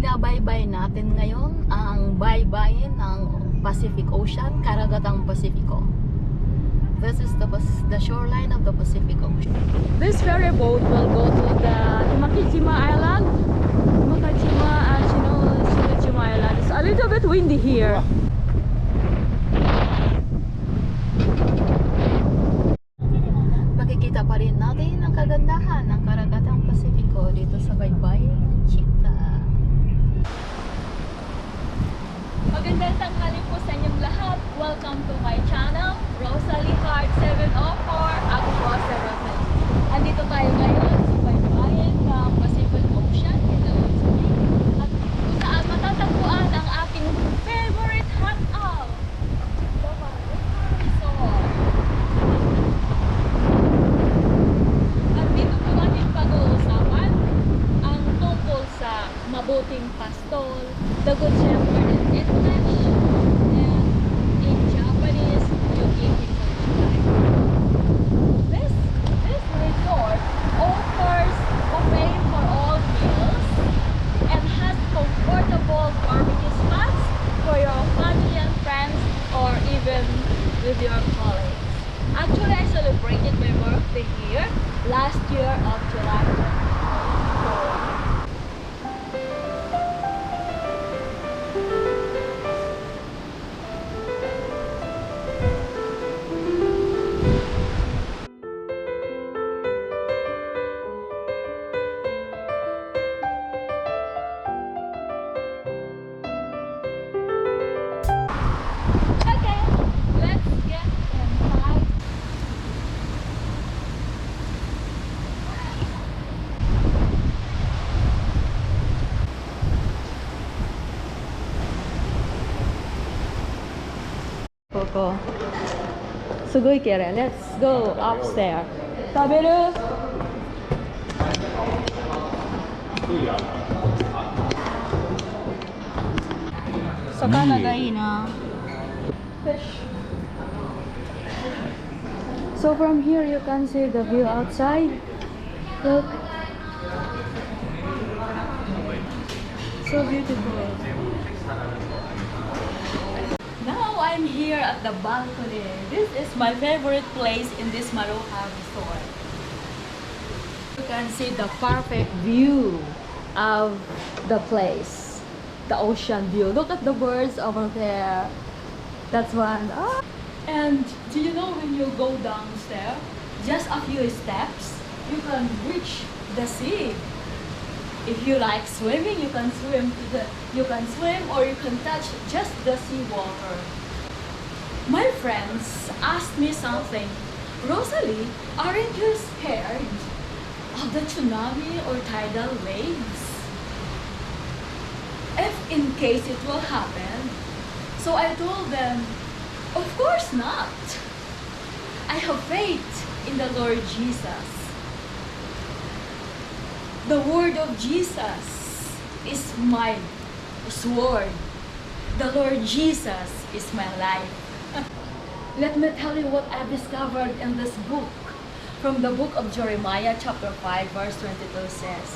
Binabaybay natin ngayon ang baybayin ng Pacific Ocean, karagatang Pasifiko. This is the shoreline of the Pacific Ocean. This ferry boat will go to the Himakijima Island. Himakijima and Shinojima Island. It's a little bit windy here. Makikita pa rin natin ang kagandahan ng karagatang Pasifiko dito sa baybayin ng Chita. Magandang tanghali po sa inyong lahat. Welcome to my channel, RosalieHeart 704. Ako po si Rosalie. Andito tayo ngayon sa baybayin ng Pacific Ocean dito at kung saan matatagpuan ang aking favorite hangout, the Marina Resort. At dito po ating pag-uusapan ang tungkol sa mabuting pastol, the good shepherd in English, and in Japanese, yukikin no This resort offers buffet for all meals and has comfortable barbecue spots for your family and friends or even with your colleagues. Actually, I celebrated my birthday here last year of July 24. Coco. Sugoi kere. Let's go upstairs. Taberu? Sakana ga ii na. Fish. So from here you can see the view outside. Look. So beautiful. Now I'm here at the balcony. This is my favorite place in this Maruha resort. You can see the perfect view of the place. The ocean view. Look at the birds over there. That's one. Ah. And do you know when you go downstairs, just a few steps, you can reach the sea. If you like swimming, you can swim or you can touch just the seawater. My friends asked me something. Rosalie, aren't you scared of the tsunami or tidal waves? If in case it will happen. So I told them, of course not. I have faith in the Lord Jesus. The word of Jesus is my sword. The Lord Jesus is my life. Let me tell you what I've discovered in this book. From the book of Jeremiah chapter 5 verse 22 says,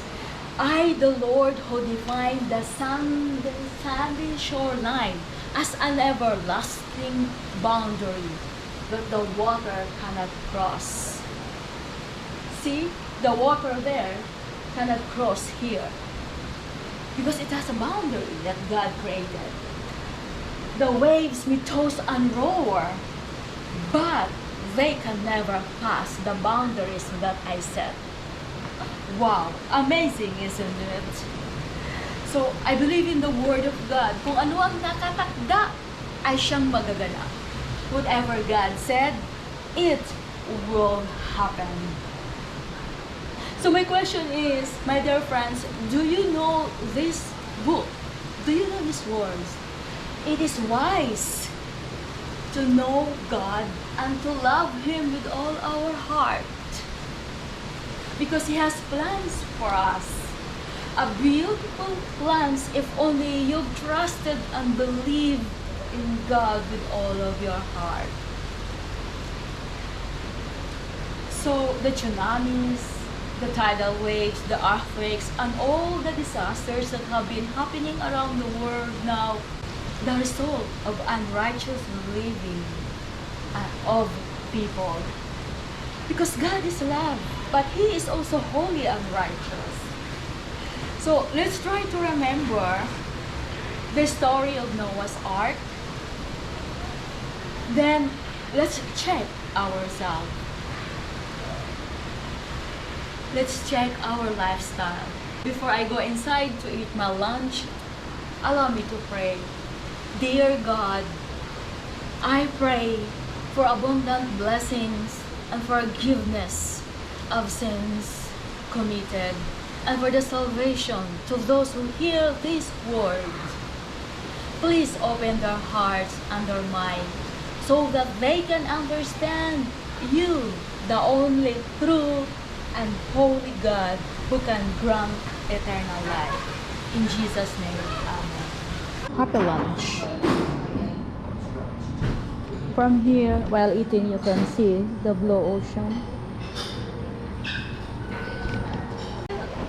I, the Lord, who defined the sandy shoreline as an everlasting boundary that the water cannot cross. See, the water there cannot cross here because it has a boundary that God created. The waves may toss and roar, but they can never pass the boundaries that I set. Wow, amazing, isn't it? So I believe in the word of God. Kung ano ang nakatakda ay siyang magaganap. Whatever God said, it will happen. So my question is, my dear friends, do you know this book? Do you know these words? It is wise to know God and to love Him with all our heart. Because He has plans for us. A beautiful plans if only you've trusted and believed in God with all of your heart. So the tsunamis, the tidal waves, the earthquakes, and all the disasters that have been happening around the world now, the result of unrighteous living of people. Because God is love, but He is also holy and righteous. So let's try to remember the story of Noah's Ark. Then let's check ourselves. Let's check our lifestyle. Before I go inside to eat my lunch, allow me to pray. Dear God, I pray for abundant blessings and forgiveness of sins committed, and for the salvation to those who hear these words. Please open their hearts and their mind so that they can understand You, the only true and holy God who can grant eternal life. In Jesus' name, Amen. Happy lunch. From here, while eating, you can see the blue ocean.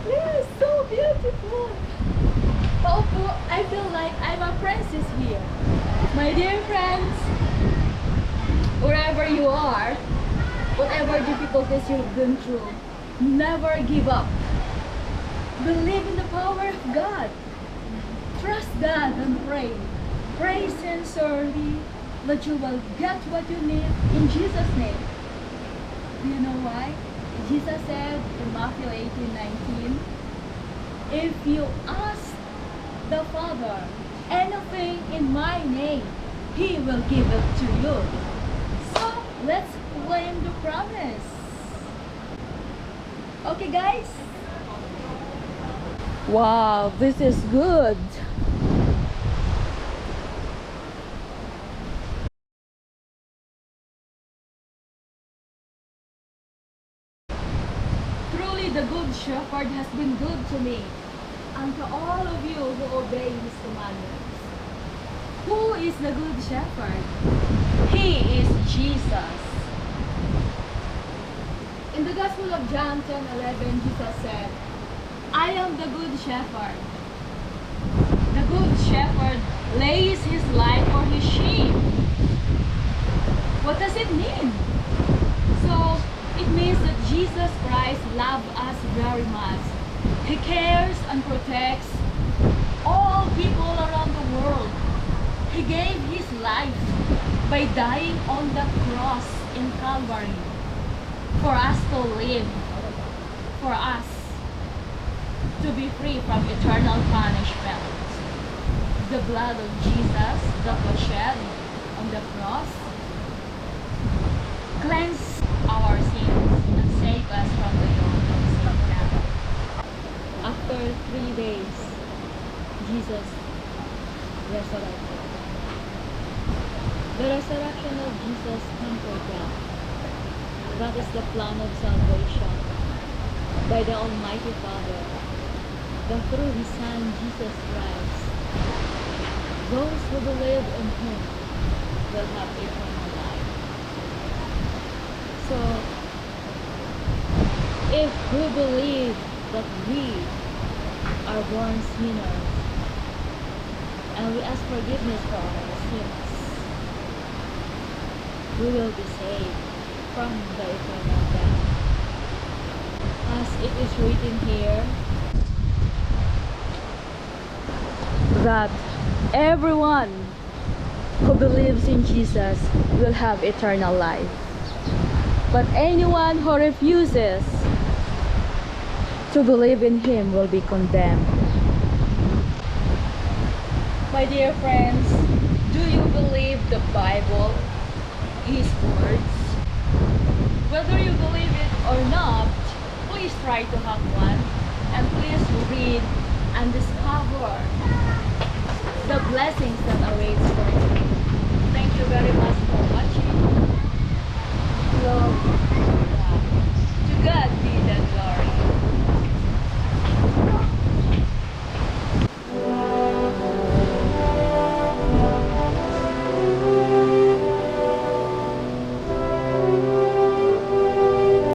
This is so beautiful. Oh, I feel like I'm a princess here. My dear friends, wherever you are, whatever difficulties you've been through, never give up. Believe in the power of God. Trust God and pray. Pray sincerely that you will get what you need in Jesus' name. Do you know why? Jesus said in Matthew 18:19, if you ask the Father anything in my name, He will give it to you. So let's claim the promise. Okay, guys? Wow, this is good. Truly, the Good Shepherd has been good to me, and to all of you who obey His commandments. Who is the Good Shepherd? He is Jesus. In the Gospel of John 10:11, Jesus said, I am the Good Shepherd. The Good Shepherd lays his life for his sheep. What does it mean? So, it means that Jesus Christ loves us very much. He cares and protects all people around the world. He gave His life by dying on the cross in Calvary for us to live, for us to be free from eternal punishment. The blood of Jesus that was shed on the cross cleanse our sins and save us from the yoke of sin. After 3 days, Jesus resurrected. The resurrection of Jesus conquered death. That is the plan of salvation by the Almighty Father, that through His Son Jesus Christ, those who believe in Him will have eternal life. So, if we believe that we are born sinners and we ask forgiveness for our sins, we will be saved from the eternal death. As it is written here, that everyone who believes in Jesus will have eternal life. But anyone who refuses to believe in Him will be condemned. My dear friends, do you believe the Bible, His words? Whether you believe it or not, please try to have one, and please read and discover the blessings that await for you. Thank you very much for watching. Love.